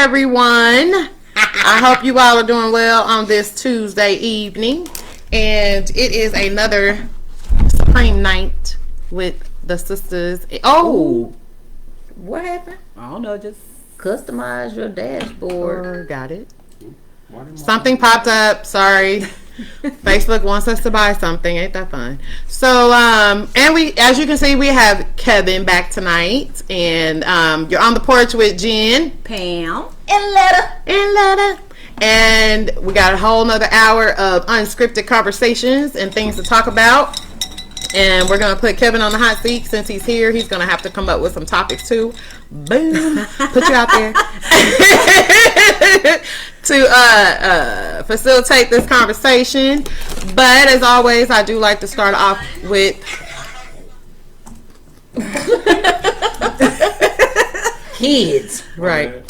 everyone. I hope you all are doing well on this Tuesday evening. And it is another Supreme night with the sisters. Oh, what happened? I don't know, just customize your dashboard. Got it. Something popped up. Sorry. Facebook wants us to buy something. Ain't that fun? So, and we, as you can see, we have Kevin back tonight, and you're on the porch with Jen, Pam, and Letta. And we got a whole nother hour of unscripted conversations and things to talk about. And we're gonna put Kevin on the hot seat since he's here. He's gonna have to come up with some topics too. Boom, put you out there to facilitate this conversation. But as always, I do like to start off with kids, right?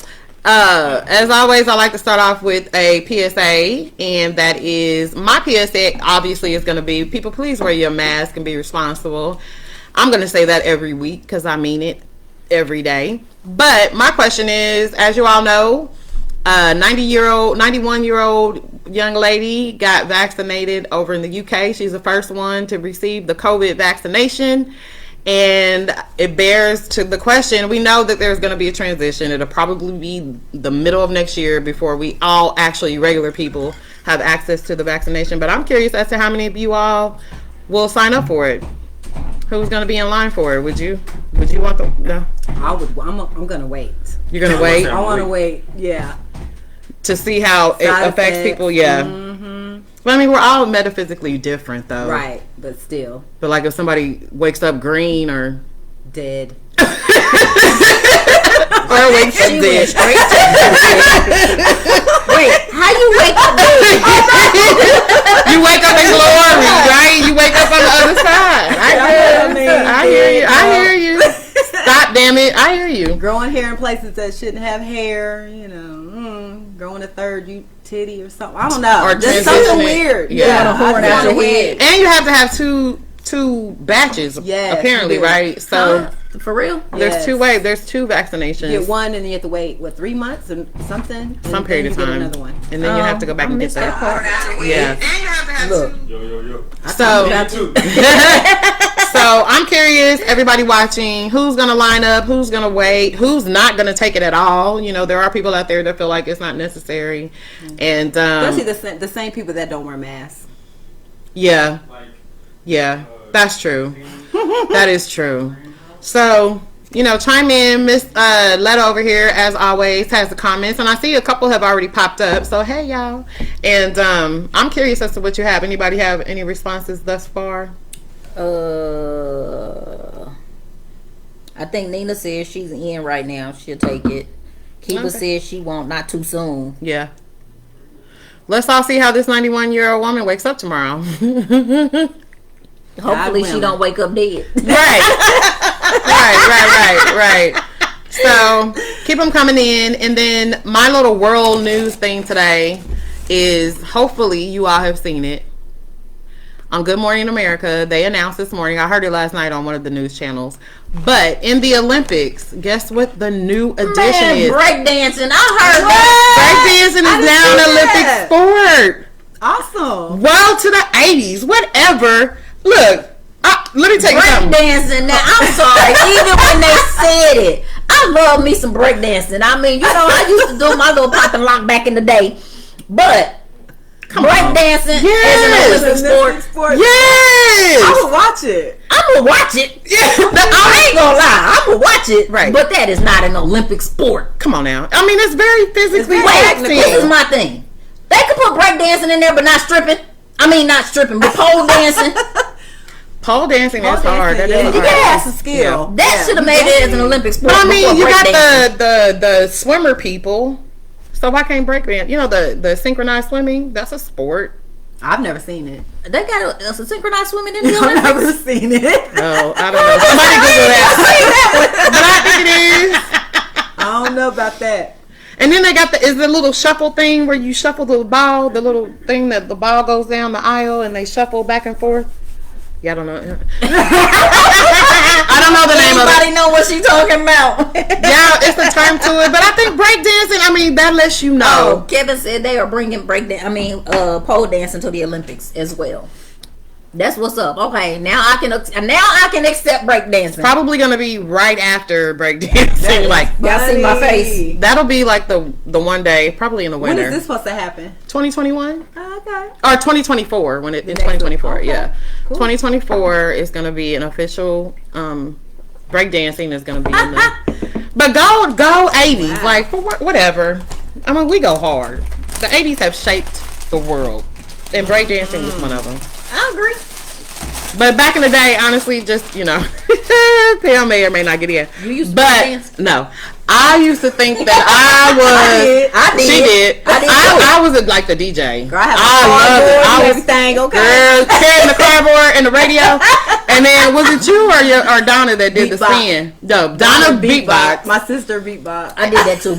As always, I like to start off with a PSA, and that is my PSA. Obviously, is going to be people. Please wear your mask and be responsible. I'm going to say that every week because I mean it every day. But my question is, as you all know, 91-year-old young lady got vaccinated over in the UK. She's the first one to receive the COVID vaccination. And it bears to the question, we know that there's going to be a transition. It'll probably be the middle of next year before we all actually, regular people, have access to the vaccination. But I'm curious as to how many of you all will sign up for it. Who's going to be in line for it? Would you want the... No? I'm going to wait. You're going to wait? I want to wait, yeah. To see how it affects people, yeah. Mm-hmm. But I mean, we're all metaphysically different, though. Right, but still. But like if somebody wakes up green or... dead. Or wakes up dead. Wait, how you wake up dead? You wake up in glory, right? You wake up on the other side. I hear you. Stop, damn it. I hear you. Growing hair in places that shouldn't have hair, growing a third titty or something. I don't know. Or just something weird. Yeah, a horn out your head. And you have to have two batches, apparently, right? So for real? There's two ways. There's two vaccinations. You get one and then you have to wait, 3 months and something? Some period of time. Another one. And then you have to go back and get that. Yeah. And you have to have Look. Yo. So I'm curious, everybody watching, who's going to line up, who's going to wait, who's not going to take it at all. There are people out there that feel like it's not necessary. And especially the same people that don't wear masks. Yeah. Yeah, that's true. That is true. So, chime in. Miss Letta over here, as always, has the comments. And I see a couple have already popped up. So, hey, y'all. And I'm curious as to what you have. Anybody have any responses thus far? I think Nina says she's in right now. She'll take it. Kiva says she won't, not too soon. Yeah. Let's all see how this 91-year-old woman wakes up tomorrow. Hopefully she don't wake up dead. Right. So keep them coming in. And then my little world news thing today is, hopefully you all have seen it. On Good Morning America, they announced this morning, I heard it last night on one of the news channels, but in the Olympics, guess what the new addition is? Breakdancing. I heard that. Breakdancing is now an Olympic sport. Awesome. Well, to the 80s, whatever. Look, let me tell you something. Breakdancing. Now, I'm sorry. Even when they said it, I love me some breakdancing. I mean, I used to do my little pop and lock back in the day, but breakdancing is an Olympic sport. Yes. I would watch it. I'm gonna watch it. Yeah. I ain't gonna lie. I'm gonna watch it. Right. But that is not an Olympic sport. Come on now. I mean, it's very physically taxing. This is my thing. They could put breakdancing in there, but not stripping. I mean, not stripping, but pole dancing. Pole dancing is hard. That you gotta have some skill. Yeah. That should have made it as an Olympic sport. I mean, you got the swimmer people. So why can't breakdance? The synchronized swimming, that's a sport. I've never seen it. They got a synchronized swimming in the Olympics? I've never seen it. Oh, I don't know. Somebody Google that. But I think it is. I don't know about that. And then they got the little shuffle thing where you shuffle the ball, the little thing that the ball goes down the aisle and they shuffle back and forth. Yeah, I don't know. I don't know the name of it. Everybody know what she talking about. Yeah, it's a term to it, but I think breakdancing, I mean, that lets you know. Oh, Kevin said they are bringing pole dancing to the Olympics as well. That's what's up. Okay, now I can accept breakdancing. Probably gonna be right after breakdancing. Like, y'all see my face. that'll be like the one day, probably in the winter. When is this supposed to happen? 2021 Okay. or 2024? When in 2024, okay. yeah, Cool. 2024 is gonna be an official breakdancing is gonna be in the. But go 80s, Wow. like for whatever. I mean, we go hard. The 80s have shaped the world, and breakdancing was one of them. I agree. But back in the day, honestly, just, Pam may or may not get in. You used to but dance? No, I used to think that I was. I did. She did. I did. I was like the DJ. Girl, I have loved it. I was everything. Okay. girl carrying the cardboard and the radio. And then was it you or Donna that did the Beatbox. spin? No, Donna beatbox. My sister beatbox. I did that too.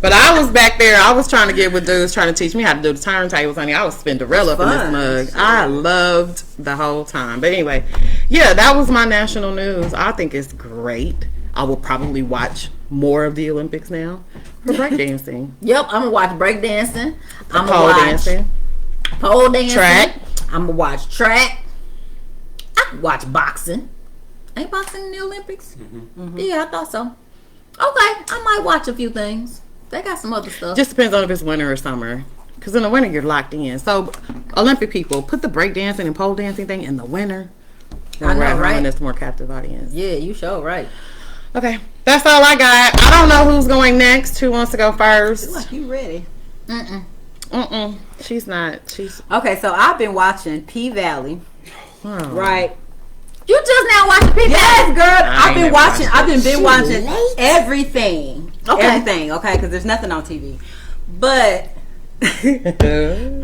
But I was back there. I was trying to get with dudes trying to teach me how to do the turntables, honey. I was Spinderella up in this Fun. mug. I loved the whole time. But anyway, yeah, that was my national news. I think it's great. I will probably watch more of the Olympics now for breakdancing. Yep, I'm gonna watch breakdancing. I'm Pole gonna watch dancing. pole dancing. Track. I'm gonna watch track. I can watch boxing. Ain't boxing in the Olympics? Mm-hmm. Yeah, I thought so. Okay, I might watch a few things. They got some other stuff. Just depends on if it's winter or summer. Because in the winter, you're locked in. So, Olympic people, put the breakdancing and pole dancing thing in the winter. I know, right? That's more captive audience. Yeah, you sure right. Okay, that's all I got. I don't know who's going next. Who wants to go first? Like you ready? She's not. She's Okay, so I've been watching P Valley. oh. Right. You just now watching people. Yes, girl. I've ain't been never watching. watched I've been She watching late. everything. Okay. Everything. Okay, because there's nothing on TV. But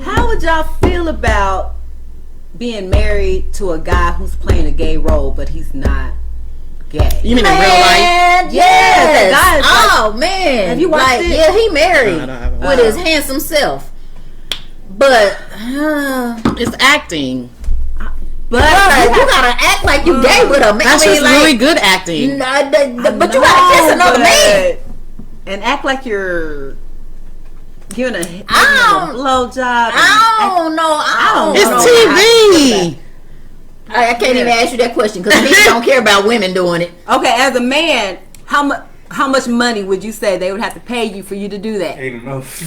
how would y'all feel about being married to a guy who's playing a gay role, but he's not gay? You mean in real life? Man, Yeah, yes. the guy is Oh man. Have you watched like, it? Yeah, he married No, I haven't with watched his handsome self. But It's acting. But you gotta act like you gay with a man. That's just really good acting. But you gotta kiss another man. and act like you're giving a don't- blow job. I don't know. I don't It's know. TV. I can't even ask you that question because men don't care about women doing it. Okay, as a man, how much money would you say they would have to pay you for you to do that? Ain't enough.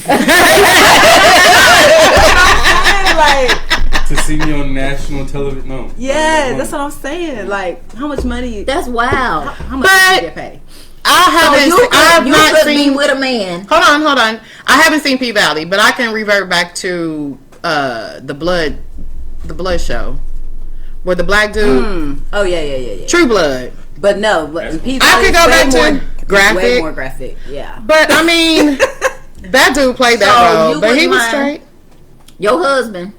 Like, To see me on national television, no. yeah, No. that's what I'm saying. Like, how much money? That's wild. How much But- do you get paid? I haven't. I have you not could be seen. with a man. Hold on. I haven't seen P Valley, but I can revert back to the blood show, where the black dude, Oh yeah. True Blood. But no, but in P I Valley, could go it's back way to more, graphic. Way more graphic. Yeah. But I mean, that dude played that So, role, you but he wouldn't was mind- straight. Your husband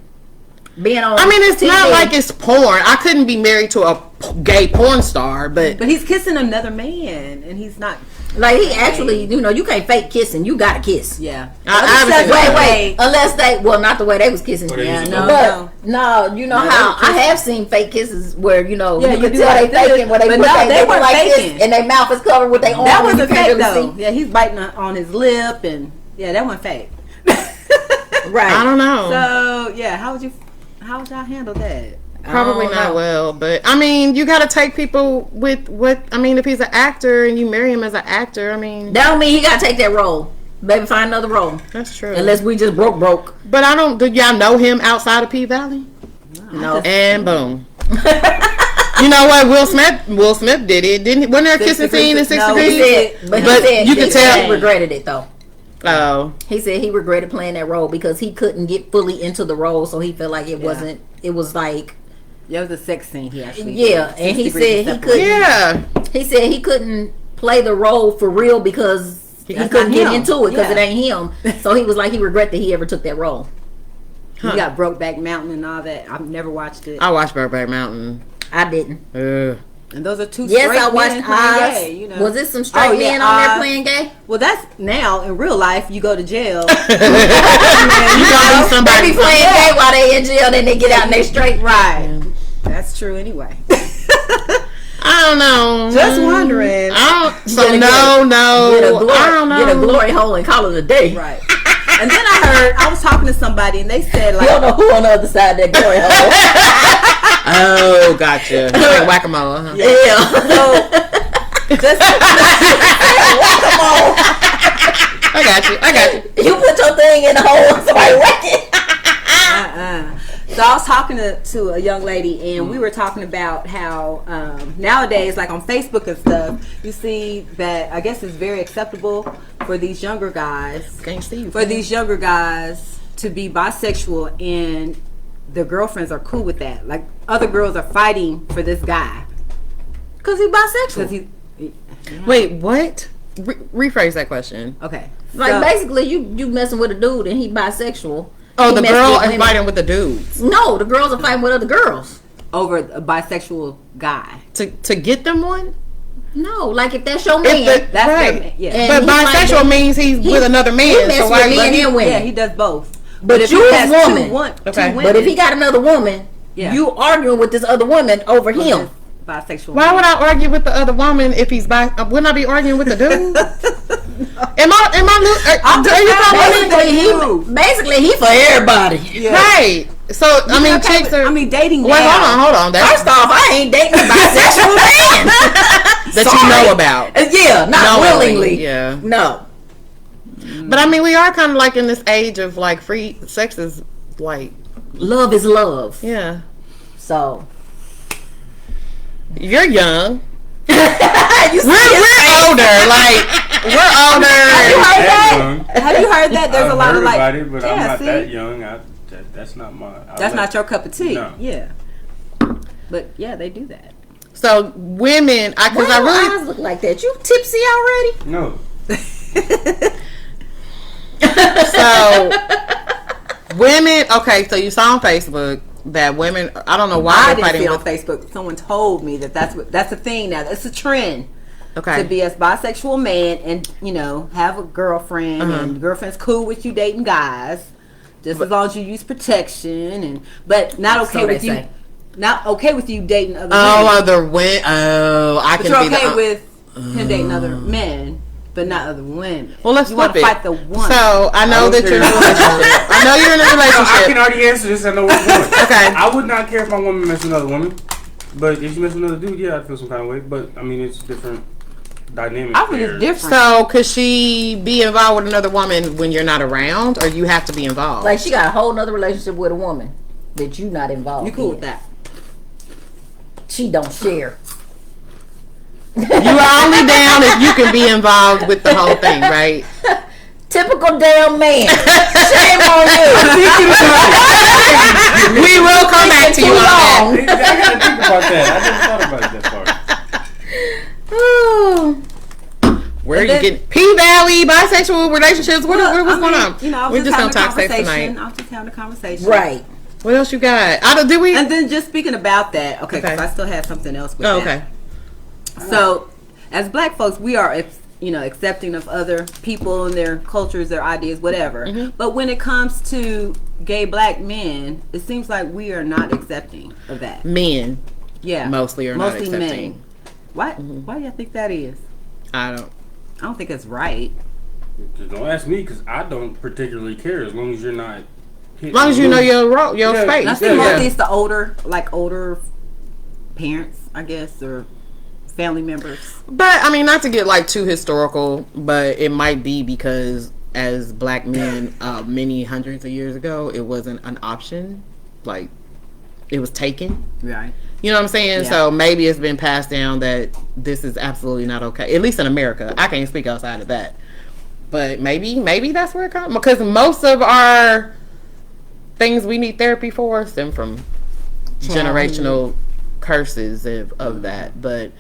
being on. I mean, it's TV. not like it's porn. I couldn't be married to a gay porn star, but But he's kissing another man, and he's not. Like he actually, you can't fake kissing. You gotta kiss. Yeah. I haven't seen Wait, that. wait. Unless they, well, not the way they was kissing. Or they Yeah, use no. a- But no, you know No, how they were I have seen fake kisses where Yeah, you you could do tell like they faking this. when they But put no, they they were weren't like faking. this and their mouth is covered with their arm. That and you wasn't can't fake really though. see. Yeah, he's biting on his lip, and yeah, that wasn't fake. Right. I don't know. So yeah, how would y'all handle that? Probably I don't not know. well, but I mean, you got to take people with what I mean. If he's an actor and you marry him as an actor, I mean, That don't mean he gotta take that role. Baby, find another role. that's true. Unless we just broke. But I don't. Do y'all know him outside of P Valley? No. And boom. You know what? Will Smith did it, didn't he? Wasn't there a kissing scene in 6 No, He Degrees? said, but he But said you can he said tell- he regretted it though. Oh, He said he regretted playing that role because he couldn't get fully into the role, so he felt like it wasn't. It was like Yeah, it was a sex scene. He actually. Yeah, did. and he 60 said he degrees couldn't- yeah. he said he couldn't play the role for real because he That's couldn't not get him. into it because Yeah. it ain't him. So he was like he regret that he ever took that role. You got Brokeback Mountain and all that. I've never watched it. I watched Brokeback Mountain. I didn't. Ugh. And those are two Yes, straight I watched men playing Oz. gay, you know. Was it some straight Oh, yeah, men on there Oz. playing gay? Well, that's now in real life. You go to jail. You gonna be somebody? They be playing gay while they in jail, then they get out and they straight. Right. That's true anyway. I don't know. Just wondering. I don't know. Get a glory hole and call it a day. Right. And then I was talking to somebody and they said like, You don't know who on the other side of that glory hole. Oh, gotcha. Like whack-a-mole, huh? Yeah. so just Whack-a-mole. I got you. You put your thing in the hole and somebody whack it. So I was talking to a young lady, and we were talking about how nowadays, like on Facebook and stuff, you see that I guess it's very acceptable for these younger guys, to be bisexual, and their girlfriends are cool with that. Like other girls are fighting for this guy Because he's bisexual. Wait, what? Rephrase that question. Okay. Like So- basically, you messing with a dude and he bisexual. Oh, He the messing girl with is women. fighting with the dudes No, the girls are fighting with other girls. over a bisexual guy. to get them one. No, like if that's your man. If the, That's right. their- yeah. And But he might bisexual be- means he's with another he man. mess So with why? men and women. Yeah, he does both. But if you he as has woman. two Okay. women, But if he got another woman, Yeah. you arguing with this other woman over him. bisexual. Why would I argue with the other woman if he's bi? Wouldn't I be arguing with the dude? Am I? Basically, he for everybody. Right. So I mean, Okay, chicks but, are. I mean, dating. Wait, now. hold on. That's First off, I ain't dating a bisexual man. that you know about. Yeah, not Knowingly, willingly. yeah. No. But I mean, we are kind of like in this age of like free sex is like, Love is love. yeah. So. You're young. You see We're older. Like we're older. Have you heard that? There's a lot of like. about it, but I'm yeah, not see? that young. That's not my. That's not your cup of tea. No. Yeah. But yeah, they do that. So women, Why because your I really. eyes look like that? You tipsy already? No. So women, okay. So you saw on Facebook that women. I don't know why I they're didn't see fighting on with. Facebook. Someone told me that's a thing now. It's a trend Okay. to be a bisexual man and have a girlfriend and girlfriend's cool with you dating guys, just as long as you use protection but not okay So they with you. say. Not okay with you dating other Oh, women. other women. Oh, I But can you're be okay the. with him dating other men, but not other women. Well, let's you want flip to it. fight the one. So I know that you're in a relationship. I know you're in a I can relationship. already answer this. I know what's going. Okay. I would not care if my woman messed with another woman, but if she messed with another dude, yeah, I'd feel some kind of way. But I mean, it's different dynamics. I think there. it's different. So could she be involved with another woman when you're not around, or you have to be involved? Like she got a whole nother relationship with a woman that you not involved. You cool in. with that? She don't share. you are only down if you can be involved with the whole thing, right? Typical damn man. Shame on you. We will come back to you on that. I gotta think about that. I never thought about that part. Where are you then- getting P-Valley, bisexual relationships? What's going on? We're just gonna talk sex tonight. I was just having a conversation. Right. What else you got? Did we? And then just speaking about that, okay, because Okay. I still had something else with Oh, that. okay. So, as black folks, we are, accepting of other people and their cultures, their ideas, whatever. Mm-hmm. But when it comes to gay black men, it seems like we are not accepting of that. Men Yeah, mostly are not mostly accepting. men. Why? Why do you think that is? I don't. I don't think it's right. Just don't ask me because I don't particularly care as long as you're not. As long as you know your Yeah. space. And I think mostly it's the older parents, I guess, or family members. But I mean, not to get like too historical, but it might be because as black men, many hundreds of years ago, it wasn't an option. Like it was taken. Right. You know what I'm saying? Yeah. So maybe it's been passed down that this is absolutely not okay. At least in America, I can't speak outside of that. But maybe that's where it comes, because most of our things we need therapy for stem from generational curses of that. But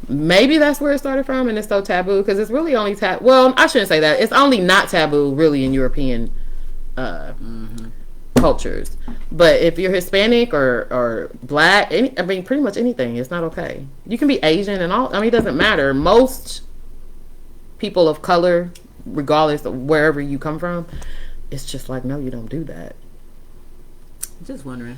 maybe that's where it started from, and it's so taboo because it's really only well, I shouldn't say that. It's only not taboo really in European cultures. But if you're Hispanic or black, pretty much anything, it's not okay. You can be Asian and all. I mean, it doesn't matter. Most people of color, regardless of wherever you come from, it's just like, no, you don't do that. Just wondering.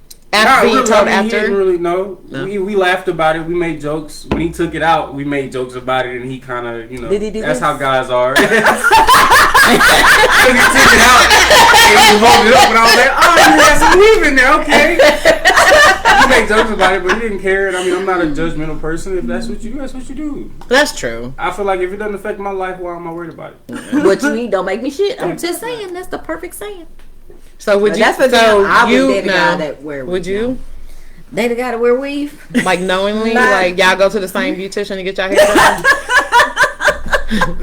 After being told He after? didn't really know. We laughed about it. We made jokes. When he took it out, we made jokes about it, and he kind of, Did he do that's this? how guys are. So he took it out, and we rolled it up, and I was like, oh, you had some weave in there, okay. We made jokes about it, but he didn't care. And I mean, I'm not a judgmental person. If that's what you do, that's what you do. That's true. I feel like if it doesn't affect my life, why am I worried about it? What you eat don't make me shit. I'm just saying, that's the perfect saying. So would you? That's what So I would you date a guy now? that wear Would you? They gotta wear weave. Like knowingly, Nah. like y'all go to the same beautician to get your hair done?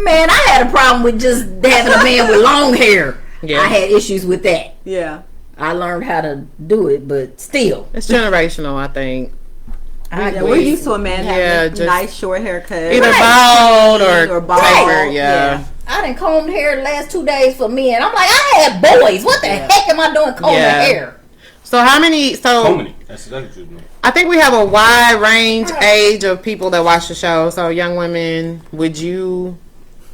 Man, I had a problem with just having a man with long hair. Yeah. I had issues with that. Yeah. I learned how to do it, but still. It's generational, I think. Yeah, we're used to a man having a just nice short haircut. Either bald or bald. tapered, yeah. I done combed hair the last 2 days for men. I'm like, I had boys. What the heck am I doing combing Yeah. hair? So how many? So many. That's exactly what you I think we have a wide range age of people that watch the show. So young women, would you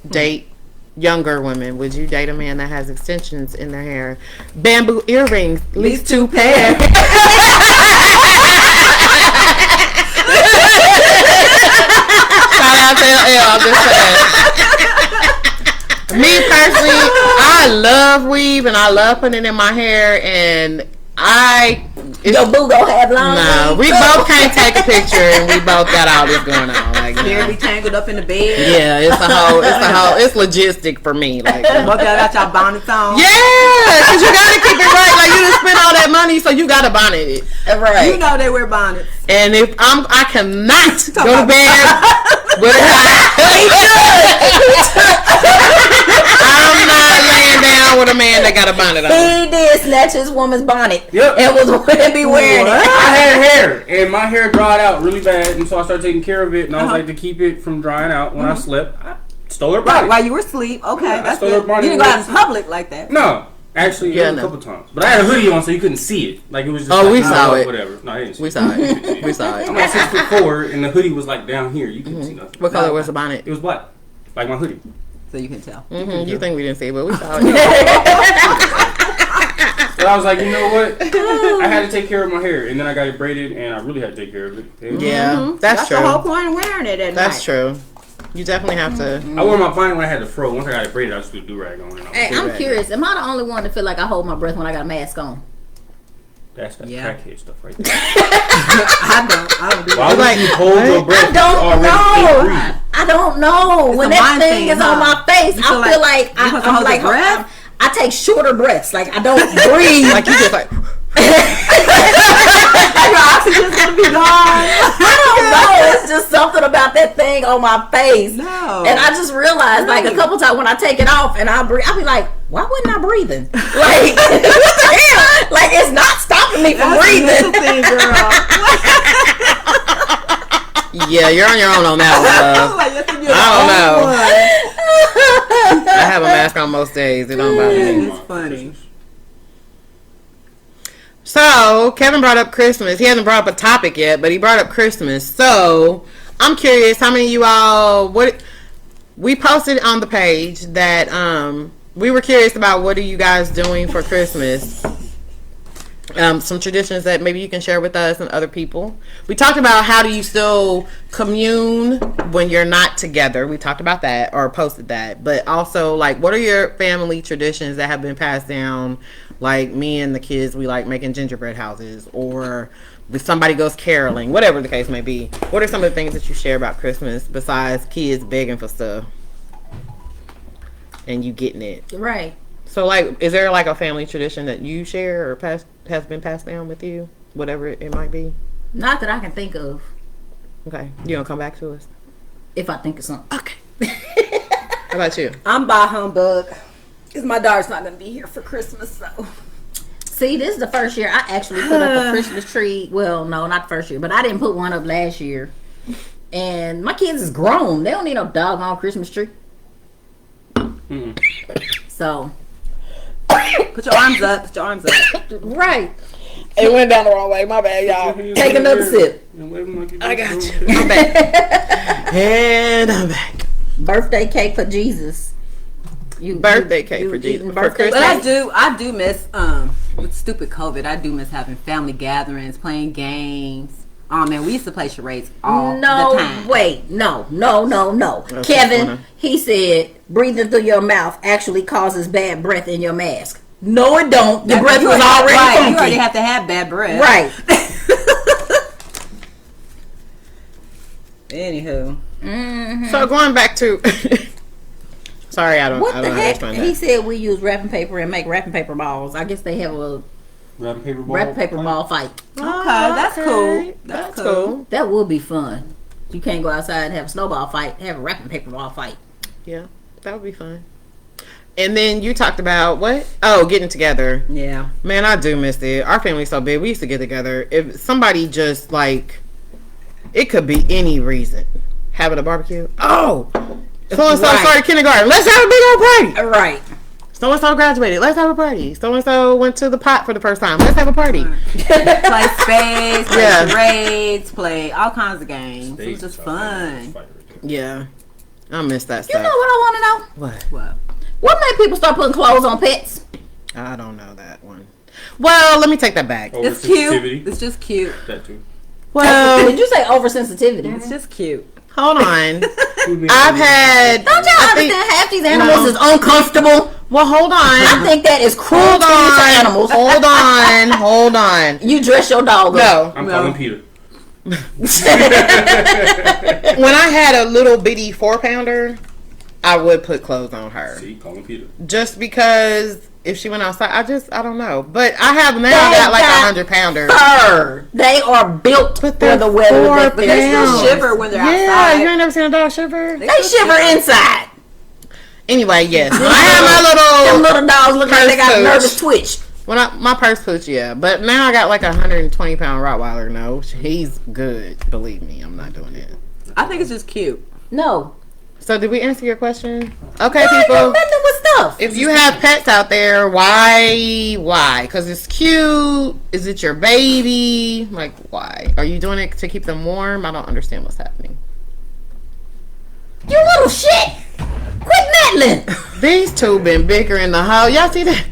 date younger women? Would you date a man that has extensions in their hair, bamboo earrings, at least 2 pairs? Shout out to LL. I'm just saying. Me personally, I love weave and I love putting it in my hair, and Your boo gonna have long no, we weave, too. both can't take a picture, and we both got all this going on. Like, Hair be tangled up in the bed. yeah, it's logistic for me. Like, Both y'all got y'all bonnets on. yeah, because you gotta keep it right. Like, you done spend all that money, so you gotta bonnet it. Right. You know they wear bonnets. And if I cannot go to bed with a I'm not laying down with a man that got a bonnet on. He did snatch his woman's bonnet. Yep. And was going to be wearing it. I had hair, and my hair dried out really bad, and so I started taking care of it, and I was like, to keep it from drying out when I slept, I stole her Right, body. while you were asleep. Okay, Yeah, I that's stole good. her bonnet You didn't go out in and- public like that. No. Actually, Yeah, a no. couple times. But I had a hoodie on, so you couldn't see it. Like, it was just Oh, like, we saw it. Whatever. No, I didn't see We it. saw it. We saw I'm it. like 6'4", and the hoodie was like down here. You couldn't see nothing. What color was the bonnet? It was black. Like my hoodie. So you can tell. You think we didn't see it, but we saw it. But I was like, you know what? I had to take care of my hair, and then I got it braided, and I really had to take care of it. Yeah, that's the whole true. point of wearing it at That's night. true. You definitely have to. I wore my bonnet when I had the fro. Once I got it braided, I just put a do-rag on. And I was Hey, I'm do-rag. curious. Am I the only one to feel like I hold my breath when I got a mask on? That's that Yeah. crackhead stuff right there. I don't do Why that. would Like, you hold your what? breath? I don't You already know. can't breathe. I don't know. It's When a that mind thing thing, is huh? on my face, You I feel feel like like you supposed to I'm hold like your breath? I take shorter breaths. Like I don't breathe. Like, you just like. Your oxygen's gonna be gone. I don't know. It's just something about that thing on my face. No. And I just realized, like, a Right. couple times when I take it off and I breathe, I'll be like, why wasn't I breathing? Like, what the hell? Like, it's not stopping me from That's a breathing. mental thing, girl. Yeah, you're on your own on that one, love. Like, you think you're I the don't only know. one. I have a mask on most days. It don't bother me. It's funny. So, Kevin brought up Christmas. He hasn't brought up a topic yet, but he brought up Christmas. So, I'm curious, how many of you all, we posted on the page that we were curious about what are you guys doing for Christmas. Some traditions that maybe you can share with us and other people. We talked about how do you still commune when you're not together. We talked about that or posted that. But also, like, what are your family traditions that have been passed down? Like, me and the kids, we like making gingerbread houses, or if somebody goes caroling, whatever the case may be. What are some of the things that you share about Christmas besides kids begging for stuff and you getting it? Right. So, like, is there like a family tradition that you share or has been passed down with you, whatever it might be? Not that I can think of. Okay, you gonna come back to us? If I think of something. Okay. How about you? I'm by humbug. Because my daughter's not going to be here for Christmas, so. See, this is the first year I actually put up a Christmas tree. Well, no, not the first year, but I didn't put one up last year. And my kids is grown. They don't need no doggone Christmas tree. Mm-mm. So, Put your arms up. Put your arms up. right. It went down the wrong way. My bad, y'all. Take another sip. I got you. I'm back. And I'm back. Birthday cake for Jesus. birthday cake for Jesus. For Christmas. But I do miss with stupid COVID. I do miss having family gatherings, playing games. Oh man, we used to play charades all the time. No. Kevin, he said breathing through your mouth actually causes bad breath in your mask. No, it don't. The breath was already funky. You already have to have bad breath. Right. Anywho. Mm-hmm. So going back to sorry, I don't heck? understand He that. said we use wrapping paper and make wrapping paper balls. I guess they have a Wrapping paper ball fight. Okay, that's cool. That's cool. That would be fun. You can't go outside and have a snowball fight. Have a wrapping paper ball fight. Yeah, that would be fun. And then you talked about what? Oh, getting together. Yeah. Man, I do miss it. Our family's so big. We used to get together. If somebody just like, it could be any reason. Having a barbecue. Oh, so-and-so started kindergarten. Let's have a big old party. Right. So-and-so graduated. Let's have a party. So-and-so went to the pot for the first time. Let's have a party. Play spades, play charades, play all kinds of games. It was just fun. Yeah. I miss that You stuff. know what I want to know? What? What made people start putting clothes on pets? I don't know that one. Well, let me take that back. It's cute. It's just cute. That too. Well, Did you say oversensitivity? It's just cute. hold on. I've had. Don't y'all understand half these animals is uncomfortable? Well, hold on. I think that is cruel Hold to on. animals. Hold on. You dress your dog up. No. I'm calling Peter. When I had a little bitty 4-pounder, I would put clothes on her. See, calling Peter. Just because if she went outside, I don't know. But I have now got like 100-pounder. Fur. They are built for the weather. But they still shiver when they're outside. Yeah, you ain't never seen a dog shiver? They shiver inside. Anyway, yes. I have my Them little little dogs look like they got a purse nervous twitch. my purse pooch, yeah. But now I got like a 120-pound Rottweiler. No, he's good. Believe me, I'm not doing it. I think it's just cute. No. So did we answer your question? Okay, Why people. you messing with stuff? If you have pets out there, why? Because it's cute. Is it your baby? Like, why? Are you doing it to keep them warm? I don't understand what's happening. You little shit. Quit meddling. These two been bickering the whole. Y'all see that?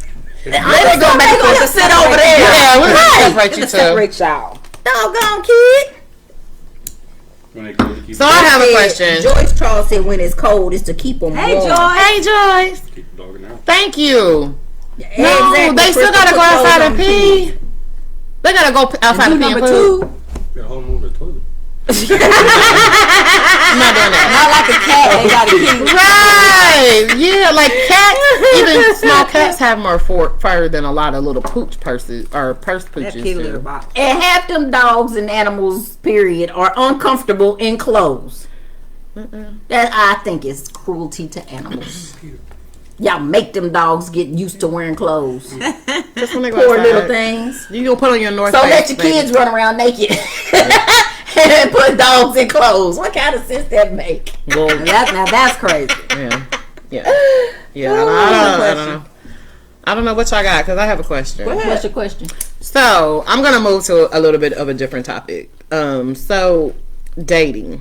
Let me go back to sit over there. Yeah, we're gonna separate you two. Separate y'all. Doggone kid. So I have a question. Joyce Charles said when it's cold, it's to keep them Hey, warm. Joyce. Hey, Joyce. Keep the dog in there. Thank you. Yeah, No, exactly. they still gotta go outside and pee. They gotta go outside and pee. Number and two. poop. Got to hold him over the toilet. I'm not doing that. Not like a cat. They got to keep. Right. Yeah, like cats, even small cats have more fur than a lot of little pooch purses or purse That pooches kitty litter do. box. And half them dogs and animals, period, are uncomfortable in clothes. That I think is cruelty to animals. Y'all make them dogs get used to wearing clothes. Just when they go Poor outside. little things. You gonna put on your North So Face, let your baby. kids run around naked and put dogs in clothes. What kind of sense that make? Well, Now that's crazy. yeah. I don't know. I don't know what y'all got because I have a question. What's your question? So I'm gonna move to a little bit of a different topic. So dating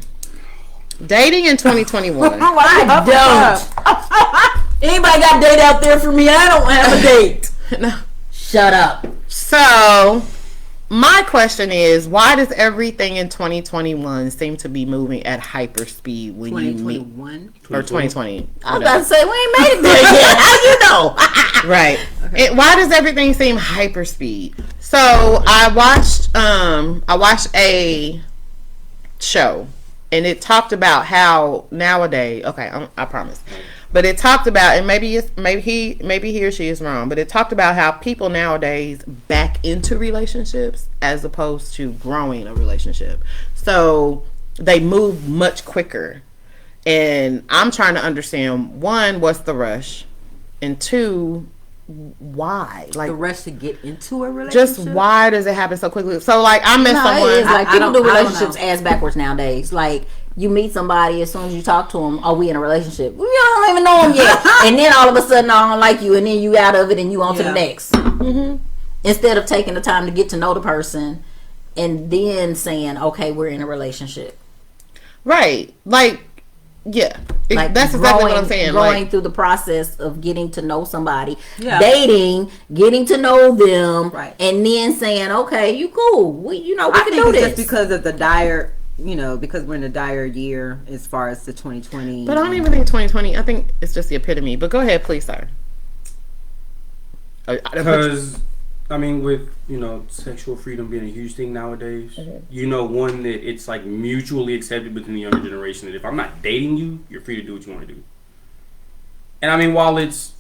in 2021. I don't. Anybody got a date out there for me? I don't have a date. No. Shut up. So my question is, why does everything in 2021 seem to be moving at hyper speed when you meet? 2021. Or 2020. I was about to say we ain't made it there yet. How you know? Right. Why does everything seem hyper speed? So I watched a show, and it talked about how nowadays. Okay, I promise. But it talked about, and maybe he or she is wrong, but it talked about how people nowadays back into relationships as opposed to growing a relationship. So they move much quicker. And I'm trying to understand, one, what's the rush? And two, why? Like, The rush to get into a relationship. just why does it happen so quickly? So like I met No, someone. it is like I people don't- do I don't relationships know. ass backwards nowadays. Like you meet somebody, as soon as you talk to them, are we in a relationship? We don't even know them yet, and then all of a sudden I don't like you, and then you out of it, and you on to the Yeah. next. Mm-hmm. Instead of taking the time to get to know the person, and then saying, okay, we're in a relationship. Right. Like, Yeah, Like that's exactly what I'm saying. Going Like, through the process of getting to know somebody, Yeah. dating, getting to know them, Right. and then saying, "Okay, you cool. We I can think do it's this." just because of the dire, because we're in a dire year as far as the 2020. but I don't even think 2020. I think it's just the epitome. But go ahead, please, sir. Because I mean, with sexual freedom being a huge thing nowadays, one that it's like mutually accepted within the younger generation that if I'm not dating you, you're free to do what you want to do. And I mean, while it's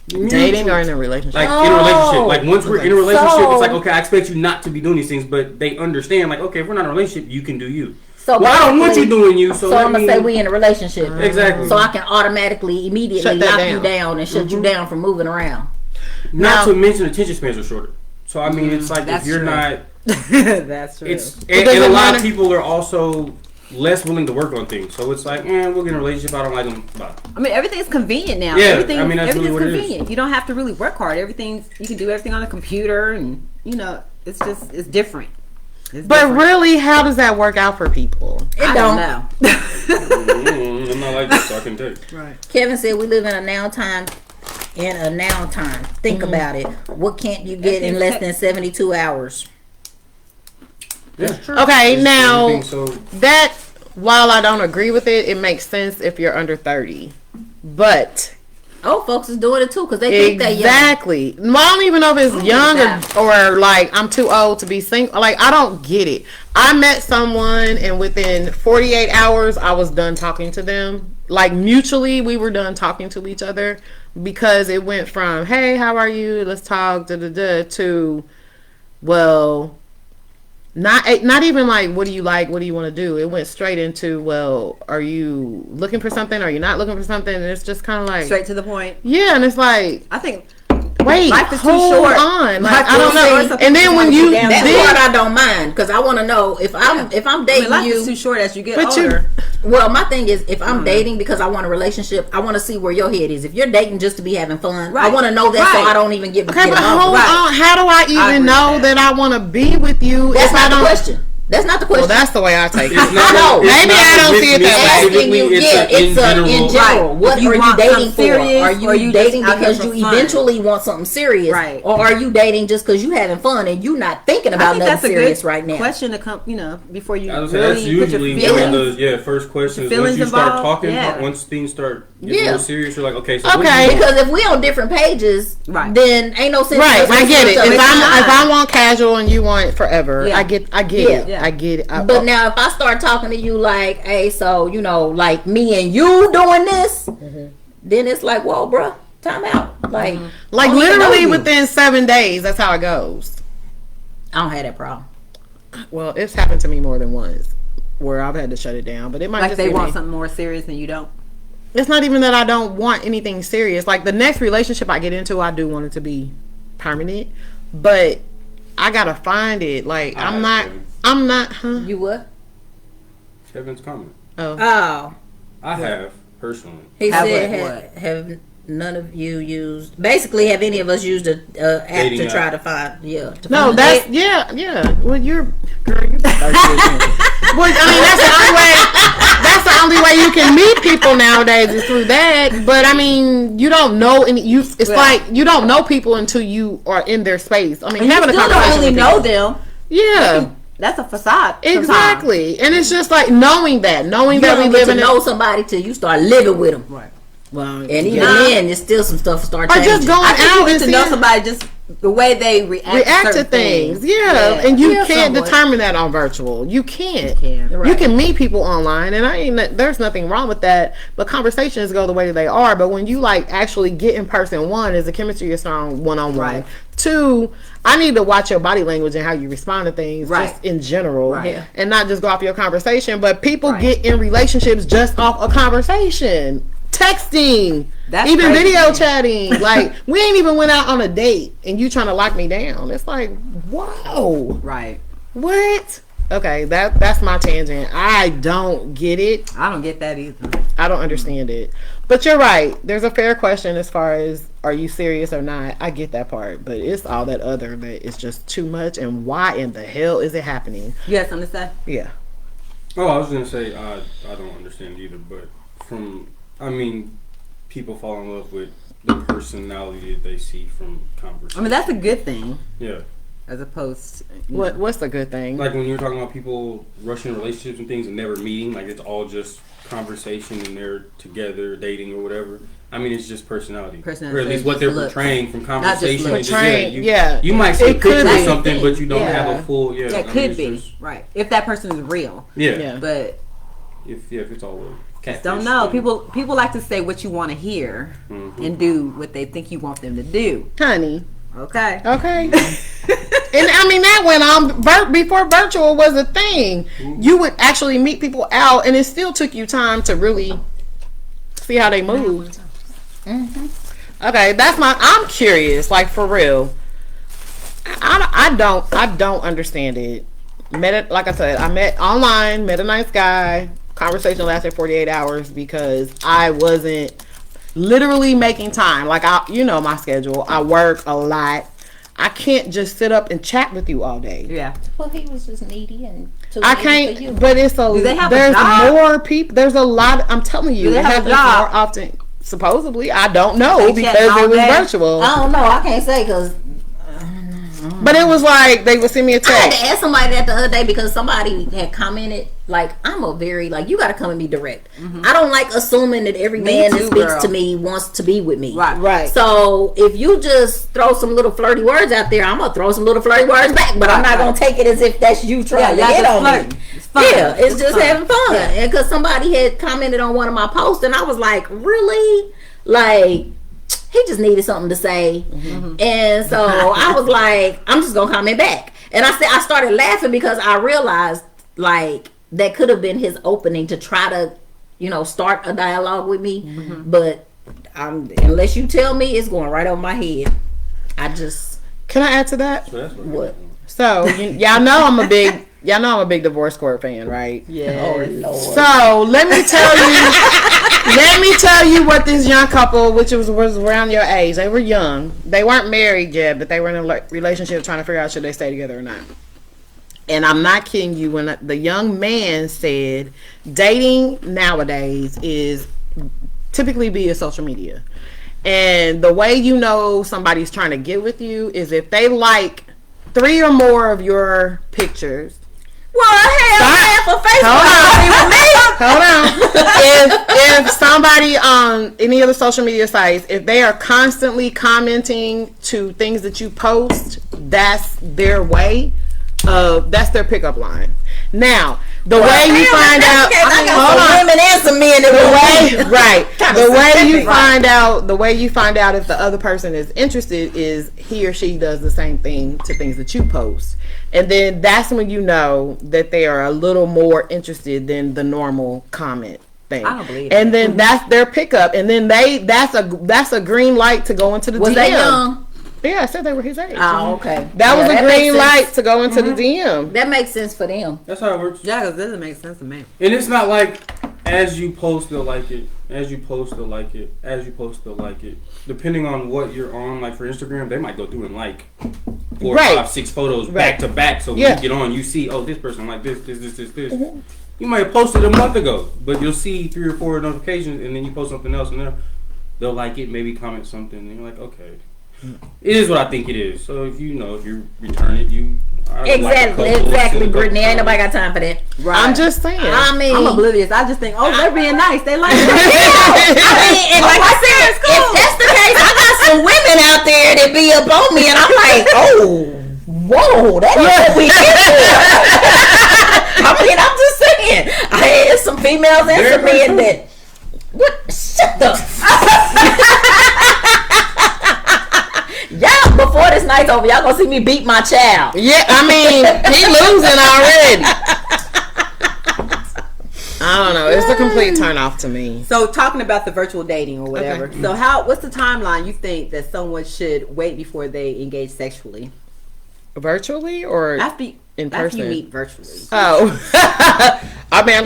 dating or in a relationship, like in a relationship, like once we're in a relationship, So- it's like, okay, I expect you not to be doing these things, but they understand, like, okay, if we're not in a relationship, you can do you. So Well, I don't want you basically- doing you, so So let I'm gonna me- say we in a relationship, Exactly. so I can automatically, immediately Shut that lock down. you down and shut you down from moving around. Not Now- to mention attention spans are shorter. So I mean, it's like if That's you're true. not, That's true. it's does and it a lot matter? of people are also less willing to work on things. So it's like, we'll get in a relationship. I don't like them. Bye. I mean, everything's convenient now. Yeah, Everything, I mean, that's really everything's what it is. convenient. You don't have to really work hard. You can do everything on the computer, and it's different. It's but different. really, how does that work out for people? It I don't. don't know. I'm not like this, so I can tell you. Kevin said we live in a now time. In a now time, think about it. What can't you get in less than 72 hours? Yeah. Okay, It's now everything, so that while I don't agree with it, it makes sense if you're under 30. But Oh, folks is doing it too because they think they young. exactly, I don't even know if it's young or like I'm too old to be single. Like I don't get it. I met someone and within 48 hours I was done talking to them. Like mutually, we were done talking to each other because it went from "Hey, how are you? Let's talk," to well. Not even like, what do you like? What do you want to do? It went straight into, well, are you looking for something? Are you not looking for something? And it's just kind of like, Straight to the point. yeah. And it's like, I think wait, life is too hold short. on. Like, Life I don't is know. short, so And then people when wanna you get down That to part then, I don't mind because I want to know if I'm dating life you. is too short as you get But you- older. Well, my thing is, if I'm dating because I want a relationship, I want to see where your head is. If you're dating just to be having fun, I Right. want to know that so Right. I don't even get okay, but involved. hold Right. on. How do I even agree know with that. that. I want to be with you That's if I not the don't? question. That's not the question. Well, that's the way I take it. It's not No, it's maybe not I don't with see it me that way. asking you, specifically, in general. Right. What If you are you want dating something for? serious, Are or you you dating just out here because you for fun? eventually want something serious, Right. or are you dating just because you having fun and you not thinking I about think nothing that's a serious good right now? question to come, before you I was say really that's put your usually one feelings. of the first questions. Once feelings you start involved, talking, yeah. once things start getting Yeah. more serious, you're like, okay, so what Okay. do you want? Because if we on different pages, Right. then ain't no sense. Right, in us I get it. listening If to each other. I want casual and you want forever, Yeah. I get Yeah. it. Yeah. I get it. But now, if I start talking to you like, hey, so, like me and you doing this, then it's like, whoa, bruh, time out. Like, like I don't even know literally you. within 7 days, that's how it goes. I don't have that problem. Well, it's happened to me more than once where I've had to shut it down. But it might Like just they be want me. something more serious than you don't. It's not even that I don't want anything serious. Like the next relationship I get into, I do want it to be permanent, but I gotta find it. Like I'm not. Huh? You what? Kevin's comment. Oh. I have personally. He Have said, have none of you used, basically, have any of us used a app Dating to app. try to find, to No, find a that's date? yeah. Well, you're girl. You well, I mean, that's the only way. That's the only way you can meet people nowadays is through that. But I mean, you don't know any. It's like you don't know people until you are in their space. I mean, You having a still don't conversation really with know people. them. Yeah, That's a facade. sometimes. exactly. And it's just like knowing that You we don't live get in to know somebody till you start living with them. Right. well, And even then, there's still some stuff start or changing. just going I think out you and get to know seeing- somebody just the way they react to certain things. Yeah. And you Yeah, can't somewhat. determine that on virtual. You can't. can. You Right. can meet people online, and there's nothing wrong with that. But conversations go the way that they are. But when you like actually get in person, one is the chemistry is strong one-on-one. Right. Two, I need to watch your body language and how you respond to things, Right. just in general, Right. and not just go off your conversation. But people Right. get in relationships just off a conversation, texting. That's even crazy. video chatting. Like we ain't even went out on a date and you trying to lock me down. It's like, whoa, Right. what? Okay, that's my tangent. I don't get it. I don't get that either. I don't understand it. But you're right. There's a fair question as far as are you serious or not. I get that part, but it's all that other that is just too much. And why in the hell is it happening? You had something to say? Yeah. Oh, I was gonna say I don't understand either, but from. I mean, people fall in love with the personality that they see from conversation. I mean, that's a good thing. Yeah. As opposed to, What's the good thing? Like when you're talking about people rushing relationships and things and never meeting, like it's all just conversation and they're together dating or whatever. I mean, it's just personality. Or at least what they're portraying from conversation. You might say it could picture be something, but you don't have a full. Yeah, it could be right if that person is real. Yeah. But if it's all catfish, don't know. People like to say what you want to hear and do what they think you want them to do. Honey. Okay. And I mean, that went on before virtual was a thing. You would actually meet people out, and it still took you time to really see how they moved. Okay, I'm curious, like for real. I don't understand it. Like I said, I met online, met a nice guy. Conversation lasted 48 hours because I wasn't literally making time. Like my schedule. I work a lot. I can't just sit up and chat with you all day. Yeah. Well, he was just needy and too I needy can't. for you. But it's a. Do they have there's a job? more people. There's a lot. I'm telling you, Do they it have a happens job? more often. Supposedly, I don't know They because chat all it was day? virtual. I don't know. I can't say because But it was like they would send me a I had text. to ask somebody that the other day because somebody had commented, like, I'm a very, like, you got to come and be direct. I don't like assuming that every man that speaks to me wants to be with me. Right. So if you just throw some little flirty words out there, I'm going to throw some little flirty words back, but I'm not going to take it as if that's you trying to get on me. It's fun. Yeah, it's just having fun. And because somebody had commented on one of my posts, and I was like, really? Like, he just needed something to say. And so I was like, I'm just gonna comment back. And I started laughing because I realized like that could have been his opening to try to, start a dialogue with me. But unless you tell me, it's going right over my head. Can I add to that? What? So y'all know I'm a big divorce court fan, right? Yeah. Oh Lord. So let me tell you what this young couple, which was around your age, they were young. They weren't married yet, but they were in a relationship trying to figure out should they stay together or not. And I'm not kidding you when the young man said dating nowadays is typically via social media. And the way you know somebody's trying to get with you is if they like 3 or more of your pictures. Well, hell, for Facebook. Hold on. If somebody on any of the social media sites, if they are constantly commenting to things that you post, that's their way. That's their pickup line. Now, the way you find out, women and some men the way you find out if the other person is interested is he or she does the same thing to things that you post. And then that's when you know that they are a little more interested than the normal comment thing. I don't believe and that. then that's their pickup. And then that's a green light to go into the DM. Was they young? Yeah, I said they were his age. Oh, okay. That was a green light to go into the DM. That makes sense for them. That's how it works. Yeah, because it doesn't make sense to me. And it's not like as you post, they'll like it. As you post, they'll like it. As you post, they'll like it. Depending on what you're on, like for Instagram, they might go through and like 4, 5, 6 photos back to back. So when you get on, you see, oh, this person like this. You might have posted a month ago, but you'll see 3 or 4 notifications, and then you post something else, and they'll like it, maybe comment something, and you're like, okay. It is what I think it is. So if you return it, Exactly, Brittany. Ain't nobody got time for that. Right. I'm just saying. I mean, I'm oblivious. I just think, they're being nice. They like it. I mean, and like I said, if that's the case, I got some women out there that be up on me, and I'm like, whoa, that is what we did there. I mean, I'm just saying. I had some females and some men that. What? Shut the. Y'all, before this night's over, y'all gonna see me beat my child. Yeah, I mean, he losing already. I don't know. It's a complete turn off to me. So talking about the virtual dating or whatever. Okay. So what's the timeline you think that someone should wait before they engage sexually? Virtually or in After person? you meet virtually. Oh, I mean,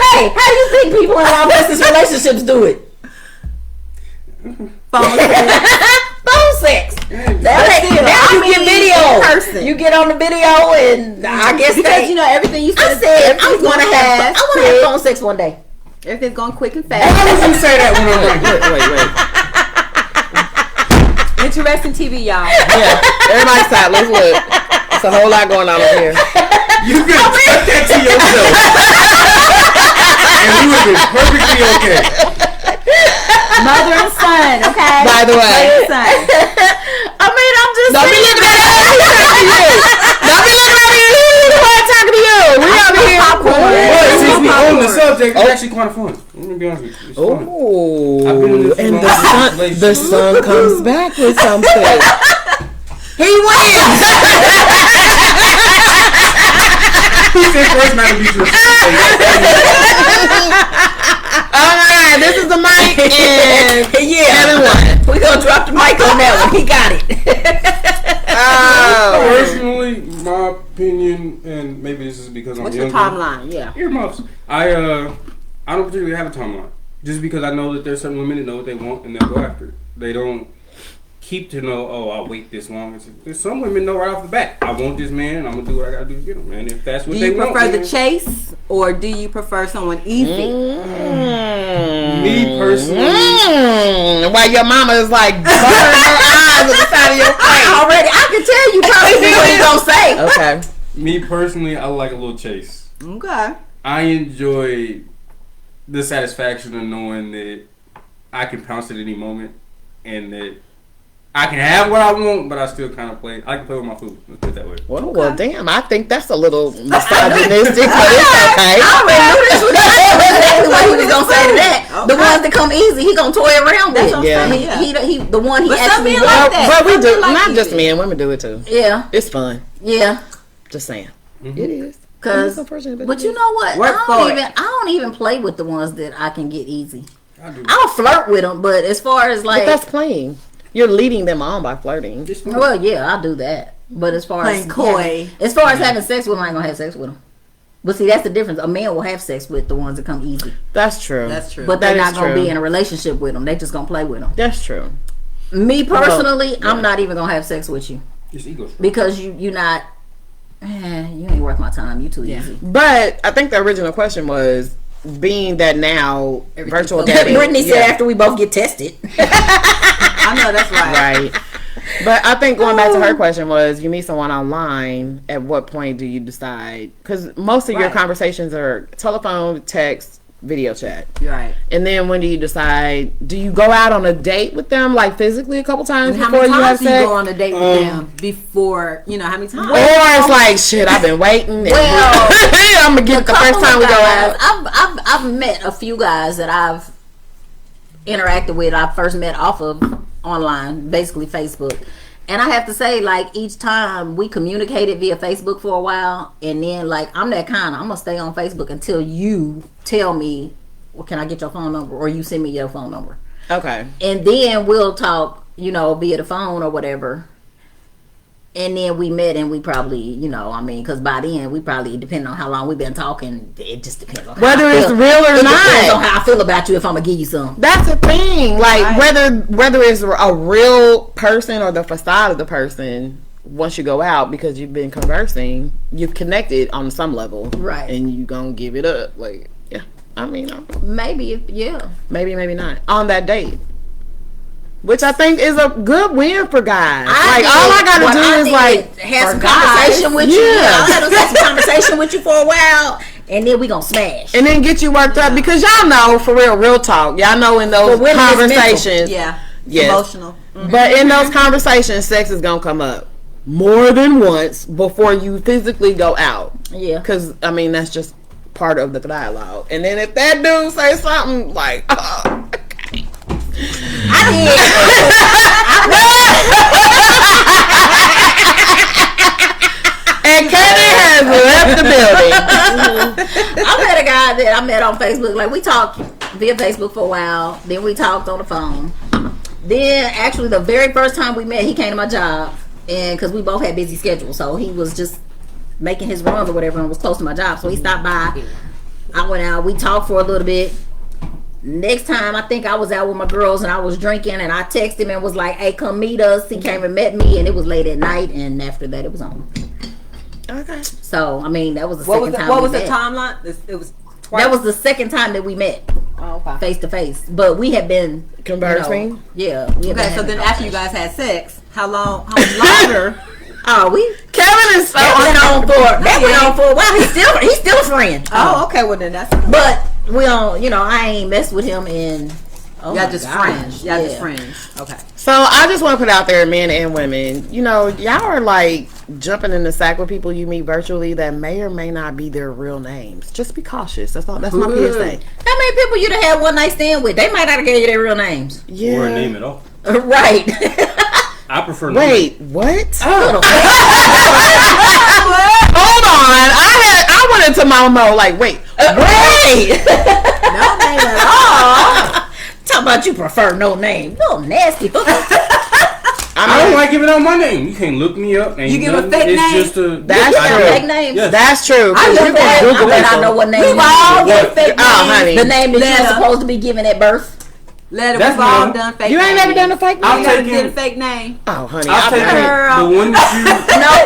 Hey, how do you think people in long distance relationships do it? Phone Phone sex. Now you get video. listen. You get on the video and I guess because everything you I said. said I want to have phone sex one day. Everything's going quick and fast. Why would you say that when I'm right here? Wait. Interesting TV, y'all. Yeah. Everybody stop. Let's look. It's a whole lot going on over here. You could have kept that to yourself. And you would have been perfectly okay. Mother and son, okay? By the way. Mother and son. I mean, I'm just Don't be looking at me. Don't be looking at me. I'm talking to you. We over here. But since we own the subject, it's actually kind of fun. Let me be honest with you. It's fun. Oh, I've been in this and long the sun comes back with something. he wins. He said first man to be true. All right, this is the mic and everyone. We're going to drop the mic on that one. He got it. Personally, my opinion, and maybe this is because I'm What's younger. your timeline? Yeah. Earmuffs. I don't particularly have a timeline. Just because I know that there's certain women that know what they want and they'll go after it. They don't keep to know, oh, I'll wait this long. There's some women know right off the bat, I want this man and I'm going to do what I got to do to get him. And if that's what they want. Do you prefer the chase or do you prefer someone easy? Me personally. While your mama is like burning her eyes at the side of your face. Already, I can tell you probably what he's going to say. Okay. Me personally, I like a little chase. Okay. I enjoy the satisfaction of knowing that I can pounce at any moment and that I can have what I want, but I still kind of play. I can play with my food. Let's put it that way. Well, damn. I think that's a little misogynistic, but it's okay. I already knew this was exactly what he was going to say to that. The ones that come easy, he going to toy around with. That's what I'm saying, yeah. He the one he But some actually men like that. But we Some do. men like Not easy. just men. Women do it too. Yeah. It's fun. Yeah. Just saying. Mm-hmm. It is. Cause, It's unfortunate, but you know what? Work for it. I don't even play with the ones that I can get easy. I do. I'll flirt with them, but as far as But like, that's playing. You're leading them on by flirting. It's fun. well, yeah, I'll do that. But as far Playing as coy. as far as having sex with them, I ain't gonna have sex with them. But see, that's the difference. A man will have sex with the ones that come easy, That's true. That's true. but they're That not is gonna true. be in a relationship with them. They just gonna play with them. That's true. Me personally, I'm not even gonna have sex with you It's ego strike. because you're not. You ain't worth my time. You too easy. But I think the original question was, being that now virtual dating. Brittany said after we both get tested. I know that's right. Right. But I think going back to her question was, you meet someone online, at what point do you decide? Because most of your Right. conversations are telephone, text, video chat. You're right. And then when do you decide, do you go out on a date with them, like phically a couple times How before many you have times do you sex? go on a date with them before, how many times? Or it's like, shit, I've been waiting. And Well, I'm going to get the first time we go out. I've met a few guys that I've interacted with. I first met off of online, basically Facebook. And I have to say, like, each time we communicated via Facebook for a while, and then, like, I'm that kind of, I'm going to stay on Facebook until you tell me, well, can I get your phone number? Or you send me your phone number. Okay. And then we'll talk, via the phone or whatever. And then we met and we probably, because by then we probably, depending on how long we've been talking, it just depends on Whether how I it's feel. real or It not. depends on how I feel about you if I'm going to give you some. That's the thing. Like, Right. whether it's a real person or the facade of the person, once you go out, because you've been conversing, you've connected on some level. Right. And you going to give it up. Like, yeah. I mean, Maybe, yeah. maybe not. On that date. Which I think is a good win for guys. All I gotta do is have some guys, conversation with you. yeah. I gotta have some conversation with you for a while, and then we gonna smash. and then get you worked up, because y'all know, for real talk, y'all know in those For women, it's mental. conversations, Yeah. yes. Emotional. But in those conversations, sex is gonna come up more than once before you physically go out. Yeah. Because I mean, that's just part of the dialogue. And then if that dude say something like, oh, okay. And Kenny has left the building. I met a guy that I met on Facebook. Like, we talked via Facebook for a while. Then we talked on the phone. Then, actually, the very first time we met, he came to my job. And because we both had busy schedules. So he was just making his runs or whatever and was close to my job. So he stopped by. I went out. We talked for a little bit. Next time, I think I was out with my girls and I was drinking, and I texted him and was like, "Hey, come meet us." He came and met me, and it was late at night, and after that, it was on. Okay. So, I mean, that was the What second was time. what was we the met. timeline? It was twice. That was the second time that we met oh, okay. face to face, but we had been Conversing? Yeah. We had Okay, been so having then after you conversation. guys had sex, how much longer? Oh, we Kevin is so that went on for a while. He's still a friend. Oh, okay, well then that's But we don't, I ain't messed with him in. Oh y'all my just gosh. friends. Y'all just Yeah. friends. Okay. So I just want to put out there, men and women, y'all are like jumping in the sack with people you meet virtually that may or may not be their real names. Just be cautious. That's all. That's my PSA. How many people you done had one night stand with? They might not have gave you their real names. Yeah. Or a name at all. Right. I prefer Wait, what? Little- Hold on. I went into my mode like, wait. Right. No name at all. Talk about you prefer no name. Little nasty. I don't like giving out my name. You can't look me up. And You give a nothing. fake It's name? just a That's Yeah, true. fake names. Yes. That's true. I 'Cause know you that. can Google I bet I people. know what name. We've all it is. done fake Oh, names. honey. The name that Letter. you're supposed to be given at birth. Letter, That's we've all normal. done fake You ain't names. never done a fake I'll name? Never take did a it. fake name. Oh, honey. I'll take Girl. the one that you. No,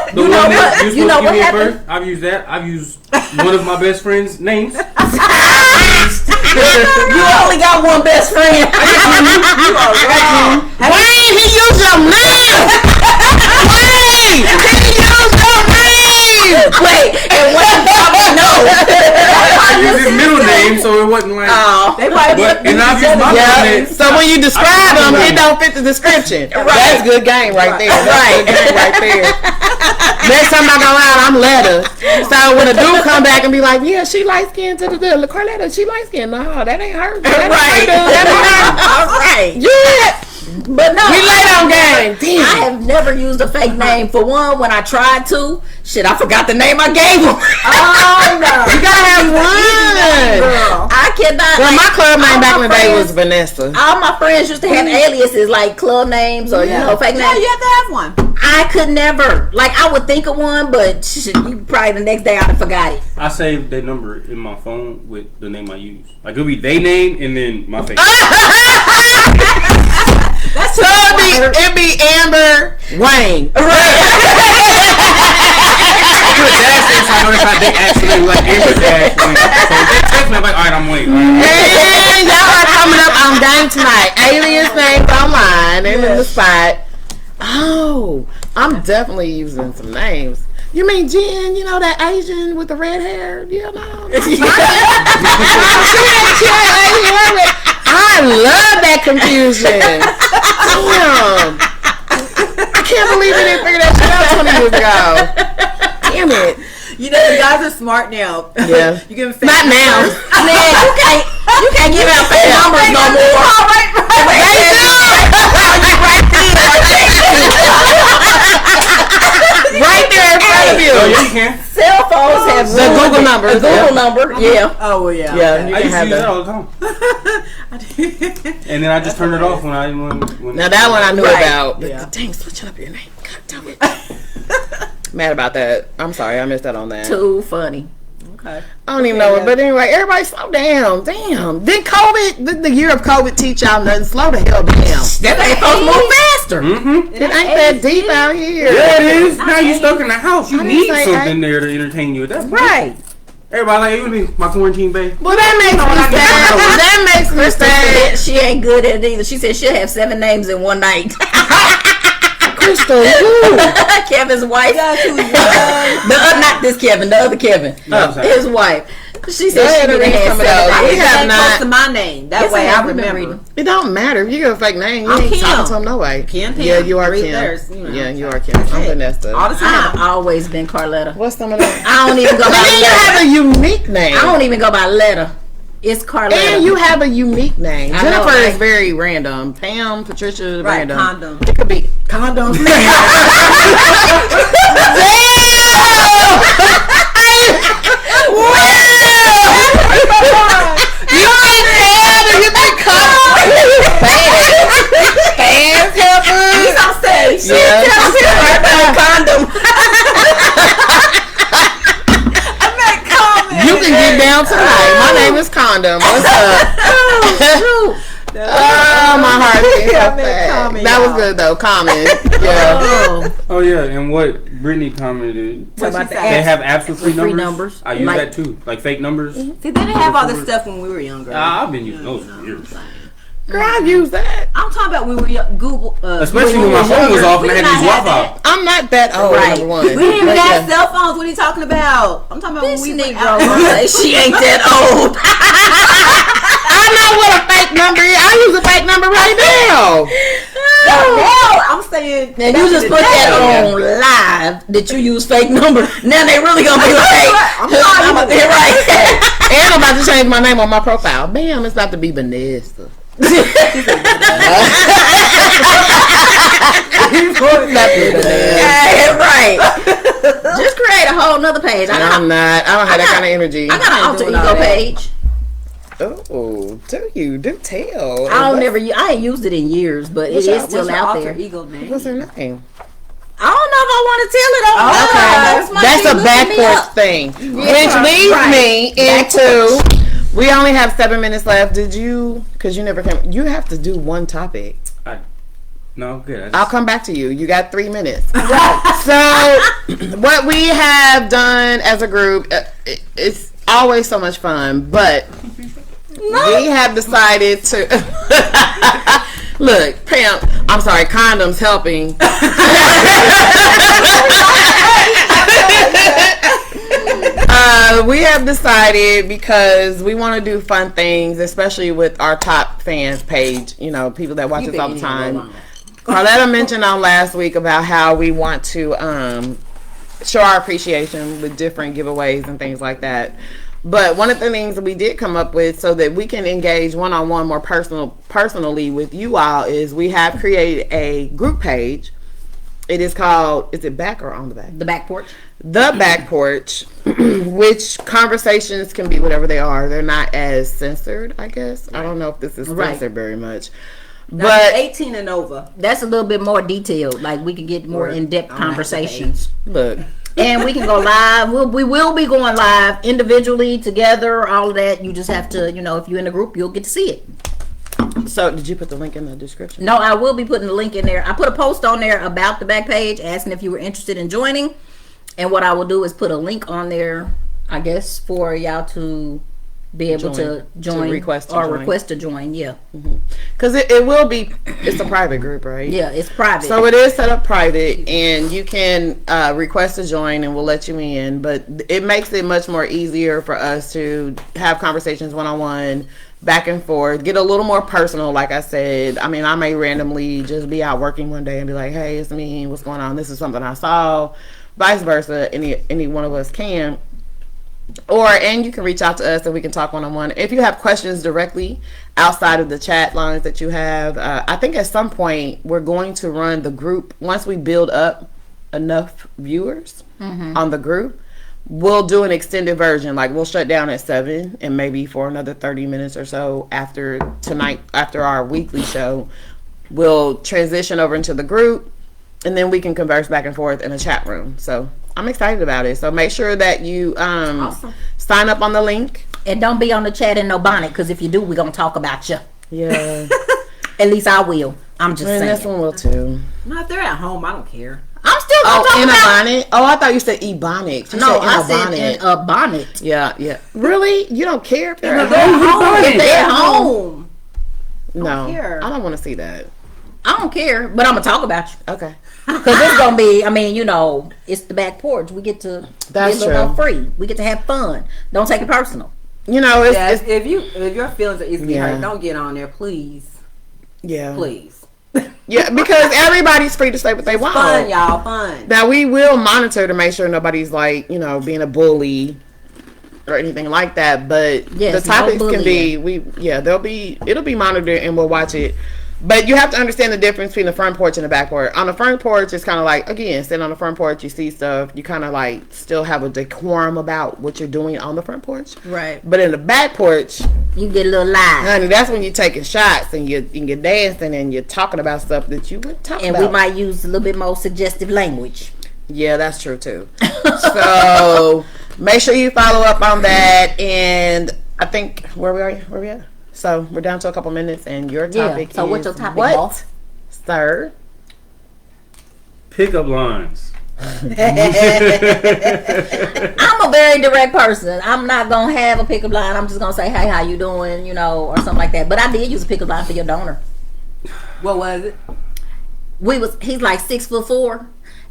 The you one know that what? you're You know supposed to what give me at happened? birth. I've used that. I've used one of my best friend's names. You only got one best friend. Wayne, he used your name! Wayne! He used your name! Wait, and when no. I used his middle name, so it wasn't like. Oh, They might But, and I've used my middle Yeah. name. So when you describe them, it don't fit the description. That's good game right there. That's good game right there. Next time I go out, I'm letter. So when a dude come back and be like, "Yeah, she light skinned to the Carletta, she light skinned." No, that ain't her. That ain't her, dude. That ain't her. all right. Yeah. But no, We late on game. I Damn. have never used a fake name. For one, when I tried to, I forgot the name I gave him. Oh no. You gotta have one. Girl. I cannot. Well, my club all name back in my the day friends- was Vanessa. All my friends used to have aliases like club names or fake Yeah, names. you have to have one. I could never. Like I would think of one, but you probably the next day I'd have forgot it. I saved their number in my phone with the name I use. Like it'll be they name and then my face. That's So it'd be Amber Wayne. I put dash in so I know if I did actually like Amber dash. So if they text me, I'm like, all right, I'm waiting. Man, y'all are coming up on game tonight. Alias names online and in the spot. Oh, I'm definitely using some names. You mean Jen? You know that Asian with the red hair? You know? I love that confusion. Damn. I can't believe they didn't figure that shit out 20 years ago. Damn it. You know the guys are smart now. Yeah. You give them Not now. Man, you can't give out fake numbers no more. Right there in front of you. Oh, yeah, you can. Cell phones have The ruined Google it. number, A Google yeah. number, yeah. Oh well, yeah. Yeah, you I can used to have use that that. all the time. And then I just turned it off when I when Now that one I knew Right. about. But Yeah. dang, switching up your name. God damn it. Mad about that. I'm sorry, I missed that on that. Too funny. Okay. I don't even know it, but anyway, everybody slow down. Damn. Did COVID, the year of COVID teach y'all nothing? Slow the hell down. That ain't supposed to move faster. Mm-hmm. It ain't that deep out here. Yeah, it is. Now you stuck in the house. You I didn't need say something there to entertain you. That's Right. Everybody like, it would be my quarantine babe. Well, that makes me sad. That makes me sad. She ain't good at it either. She said she'll have 7 names in one night. Crystal, who? Kevin's wife. Not this Kevin, the other Kevin. His wife. She Go ahead said she and would read have some of had those. 7 We names. have Close not. to my name. That Yes, way I I have. We've been remember. reading. It don't matter. If you get a fake name, you I'm ain't Kim. talking to them no way. Kim. Yeah, you are Read Kim. theirs, you know. Yeah, you are Kim. I'm Vanessa. All the I time. have always been Carletta. What's some of that? I don't even go But by then you have letter. a unique name. I don't even go by letter. It's Carletta. And you have a unique name. I know, Jennifer is right? very random. Pam, Patricia, Right, random. condom. It could be condoms. You think Pam and you think condoms? Fans helper. He's on stage. Yeah. Condom. You can get down tonight. My name is Condom. What's up? That was good though. Common. Yeah. Oh yeah, and what Brittany commented. They have apps with free numbers. I use that too, like fake numbers. See, they didn't have all this stuff when we were younger. I've been using those for years. Girl, I use that. I'm talking about when we were young, Google. Especially when my phone was off and I had to use Wi-Fi. I'm not that old. Right. Number one. We didn't even have cell phones. What are you talking about? I'm talking about when we were out. She ain't that old. I know what a fake number is. I use a fake number right now. Now I'm saying, And you just put that on live that you use fake number. Now they really gonna be like, I'm right. And I'm about to change my name on my profile. Bam, it's about to be Vanessa. Yeah, right. Just create a whole nother page. I don't have that kind of energy. I got an alter ego page. Oh, do tell. I ain't used it in years, but it is still out there. Ego name? What's her name? I don't know if I want to tell it on That's a backwards thing, which leads me into. We only have 7 minutes left. Did you? Because you never came. You have to do one topic. No, good. I'll come back to you. You got 3 minutes. So, what we have done as a group, it's always so much fun, but we have decided to look, Pam. I'm sorry, condoms helping. We have decided because we want to do fun things, especially with our top fans page. You know, people that watch us all the time. Carletta mentioned on last week about how we want to show our appreciation with different giveaways and things like that. But one of the things that we did come up with so that we can engage one-on-one more personally with you all is we have created a group page. It is called, is it back or on the back? The back porch. The back porch, which conversations can be whatever they are. They're not as censored, I guess. I don't know if this is censored very much. But 18 and over. That's a little bit more detailed. Like we can get more in-depth conversations. Look. And we can go live. We will be going live individually, together, all of that. You just have to, if you're in a group, you'll get to see it. So, did you put the link in the description? No, I will be putting the link in there. I put a post on there about the back page asking if you were interested in joining. And what I will do is put a link on there, I guess, for y'all to be able to join request to join. Yeah. Because it will be, it's a private group, right? Yeah, it's private. So it is set up private, and you can request to join, and we'll let you in. But it makes it much more easier for us to have conversations one-on-one, back and forth, get a little more personal. Like I said, I mean, I may randomly just be out working one day and be like, hey, it's me, what's going on? This is something I saw. Vice versa, any one of us can. And you can reach out to us and we can talk one-on-one. If you have questions directly outside of the chat lines that you have, I think at some point we're going to run the group. Once we build up enough viewers on the group, we'll do an extended version. Like we'll shut down at 7 and maybe for another 30 minutes or so after tonight, after our weekly show, we'll transition over into the group. And then we can converse back and forth in a chat room. So I'm excited about it. So make sure that you sign up on the link. And don't be on the chat in no bonnet, because if you do, we're going to talk about you. Yeah. At least I will. I'm just saying. This one will too. No, if they're at home, I don't care. I'm still going to talk in about a bonnet? Oh, I thought you said ebonics. No, I said in a bonnet. Yeah. Really? You don't care if they're at home? If they're at home. No. I don't want to see that. I don't care, but I'm going to talk about you. Okay. Because it's going to be, it's the back porch. We get to be a little free. We get to have fun. Don't take it personal. It's if your feelings are easily hurt, don't get on there, please. Yeah. Please. Yeah, because everybody's free to say what they want. Fun, y'all, fun. Now, we will monitor to make sure nobody's being a bully or anything like that, but the topics can be, it'll be monitored and we'll watch it. But you have to understand the difference between the front porch and the back porch. On the front porch, it's kind of like, again, sitting on the front porch, you see stuff. You kind of still have a decorum about what you're doing on the front porch. Right. But in the back porch, you get a little live. Honey, that's when you're taking shots and you're dancing and you're talking about stuff that you wouldn't talk about. And we might use a little bit more suggestive language. Yeah, that's true too. So make sure you follow up on that. And I think, where we at? So we're down to a couple minutes, and your topic. So what's your topic? Sir. Pickup lines. I'm a very direct person. I'm not gonna have a pickup line. I'm just gonna say, "Hey, how you doing?" You know, or something like that. But I did use a pickup line for your donor. What was it? He's like 6'4",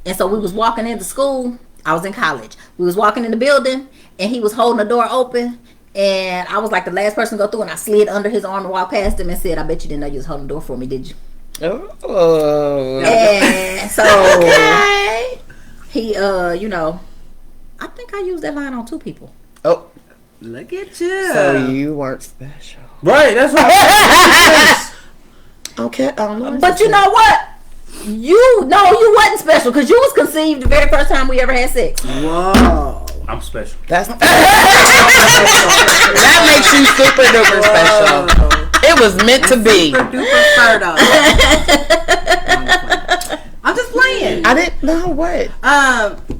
and so we was walking into school. I was in college. We was walking in the building, and he was holding the door open, and I was like the last person to go through, and I slid under his arm and walked past him and said, "I bet you didn't know you was holding the door for me, did you?" Oh. And so Okay. he, you know, I think I used that line on 2 people. Oh. Look at you. So you weren't special. Right, that's what Okay. But you know what? You wasn't special because you was conceived the very first time we ever had sex. Whoa. I'm special. That makes you super duper special. It was meant to be. Super duper fertile. I'm just playing. I didn't know what.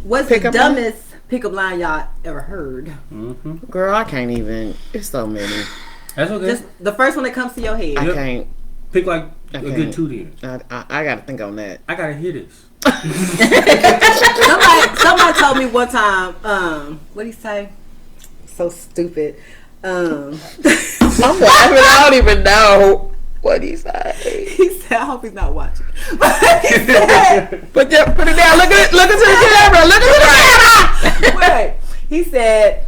What's Pickup the line? dumbest pickup line y'all ever heard? Mm-hmm. Girl, I can't even. It's so many. That's okay. Just the first one that comes to your head. I Yep. can't. Pick like a Okay. good 2 then. I gotta think on that. I gotta hear this. Somebody told me one time, what'd he say? So stupid. I'm laughing. I don't even know what he said. He said, I hope he's not watching. But he said, Put it down. Look at the camera. Look at the camera. wait. He said,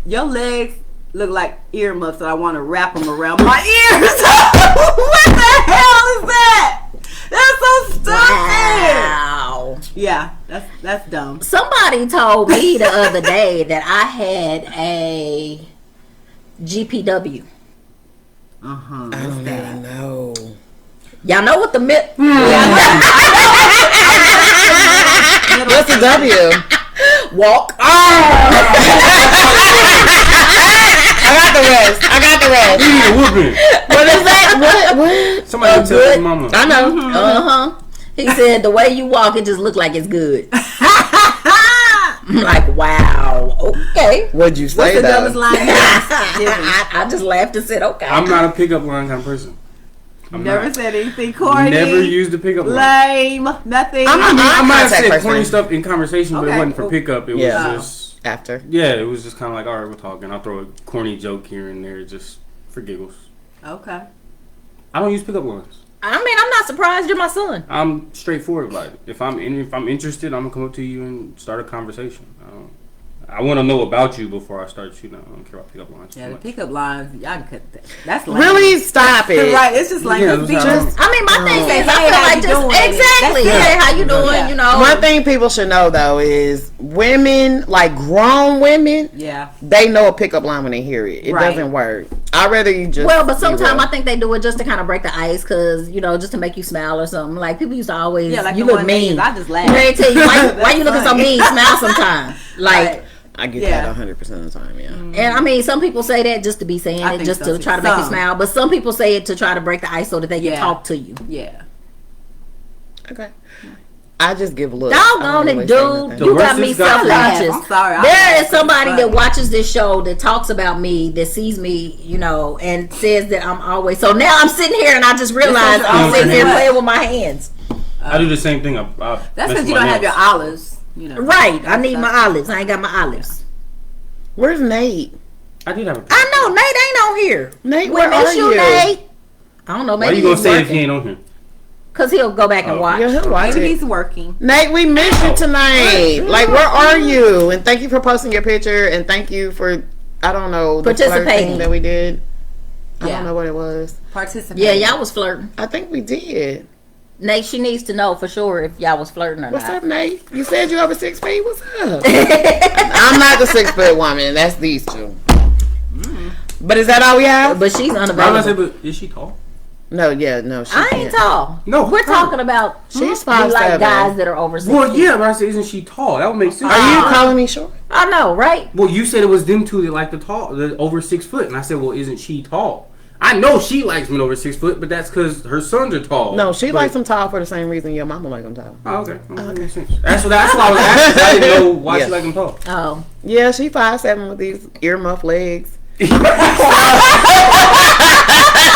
your legs look like earmuffs and I want to wrap them around my ears. What the hell is that? That's so stupid. Wow. Yeah, that's dumb. Somebody told me the other day that I had a GPW. Uh-huh. I don't even know. Y'all know what the myth? What's the W? Walk. I got the rest. You need a whooping. What is that? What? Somebody tell good. his mama. I know. He said the way you walk, it just look like it's good. I'm like, wow, okay. What'd you What's say the though? dumbest line you ever given? I just laughed and said, okay. I'm not a pickup line kind of person. I'm Never not. said anything corny. Never used the pickup line. Lame. Nothing. I might have contact said person. corny stuff in conversation, but it Okay. wasn't for pickup. It Yeah. was just After. yeah. It was just kind of like, all right, we're talking. I'll throw a corny joke here and there just for giggles. Okay. I don't use pickup lines. I mean, I'm not surprised you're my son. I'm straightforward about it. If I'm interested, I'm gonna come up to you and start a conversation. I want to know about you before I start shooting. I don't care about pickup lines. Yeah, too the much. pickup lines, y'all can cut that. That's lame. Really? Stop it. Right, it's just like Yeah, the that's just I mean, my thing is, I Hey, feel how like you just doing? exactly. That's it. Hey, how you doing? Yeah. You know, One thing people should know though is women, like grown women, yeah. they know a pickup line when they hear it. It Right. doesn't work. I'd rather you just. well, but be sometimes real. I think they do it just to kind of break the ice, because just to make you smile or something. Like people used to always, Yeah, like you the look one mean. things, I just laugh. They tell you why That's you looking so funny. mean? Smile sometime. Like. Right. I get Yeah. that 100% of the time. Yeah. And I mean, some people say that just to be saying I it, think just so, to too. try to make you Some. smile. But some people say it to try to break the ice so that they can Yeah. talk to you. Yeah. Okay. I just give looks. Doggone it, dude. The You got worst me is got- self-conscious. I'm sorry. I There laugh. is somebody It's that funny. watches this show that talks about me, that sees me, and says that I'm always. So now I'm sitting here and I just realized you're I'm always sitting here what? playing with my hands. I do the same thing. I That's mess because with you my don't have nails. your olives. Right. I need my olives. I ain't got my olives. Where's Nate? I did have a. I know. Nate ain't on here. Nate, We where miss are you, you? Nate. I don't know. Why Maybe you gonna he's say if working. he ain't on here? Because he'll go back and Oh. watch. Yeah, he'll watch Maybe it. he's working. Nate, we miss you tonight. Like, where are you? And thank you for posting your picture. And thank you for, I don't know, the Participating. flirting that we did. I Yeah. don't know what it was. Participate. Yeah, y'all was flirting. I think we did. Nate, she needs to know for sure if y'all was flirting or What's not. up, Nate? You said you over 6 feet. What's up? I'm not the 6 foot woman. That's these two. But is that all we have? But she's I was gonna say, unavailable. but is she tall? No, yeah, no. She I ain't can't. tall. No, We're how? talking about She's we like 5'7". guys that are over 6 Well, feet. yeah, but I said, isn't she tall? That would make sense. Are you calling me short? I know, right? Well, you said it was them two that like the over 6 foot, and I said, well, isn't she tall? I know she likes men over 6 foot, but that's because her sons are tall. No, she But- likes them tall for the same reason your mama like them tall. Oh, okay. That makes sense. That's why I was asking. I didn't know why Yeah. she like them tall. Oh. Yeah, she 5'7" with these earmuff legs.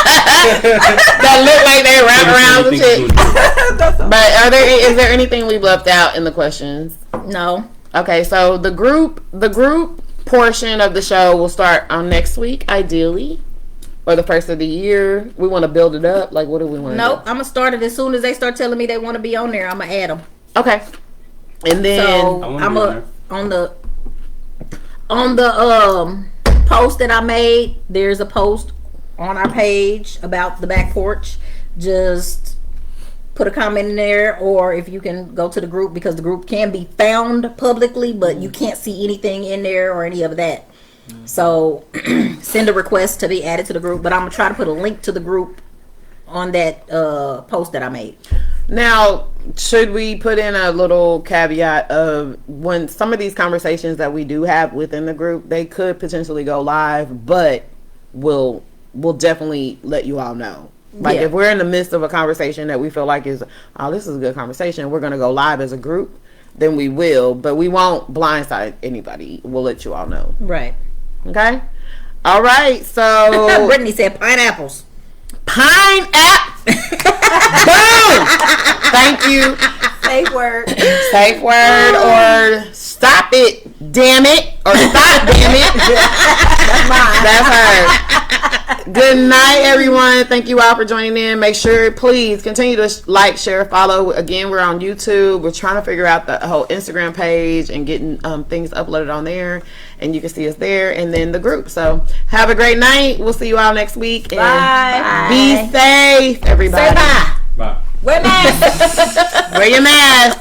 That look like they wrap around and shit. But is there anything we've left out in the questions? No. Okay, so the group portion of the show will start on next week, ideally, or the first of the year. We want to build it up. Like, what do we want to Nope, do? I'm gonna start it as soon as they start telling me they want to be on there. I'm gonna add them. Okay, and then So I'm on the post that I made. There's a post on our page about the back porch. Just put a comment in there, or if you can go to the group, because the group can be found publicly, but you can't see anything in there or any of that. So send a request to be added to the group, but I'm gonna try to put a link to the group on that post that I made. now, should we put in a little caveat of when some of these conversations that we do have within the group, they could potentially go live, but we'll definitely let you all know. Like, if we're in the midst of a conversation that we feel like is, oh, this is a good conversation, we're going to go live as a group, then we will. But we won't blindside anybody. We'll let you all know. Right. Okay? All right. So, Brittany said pineapples. pineapple. Boom! Thank you. Safe word. Safe word, or stop it, damn it, or stop, damn it. That's mine. That's her. Good night, everyone. Thank you all for joining in. Make sure, please, continue to like, share, follow. Again, we're on YouTube. We're trying to figure out the whole Instagram page and getting things uploaded on there. And you can see us there, and then the group. So have a great night. We'll see you all next week. And Bye. be safe, everybody. Say bye. Bye. Wear masks. Wear your mask.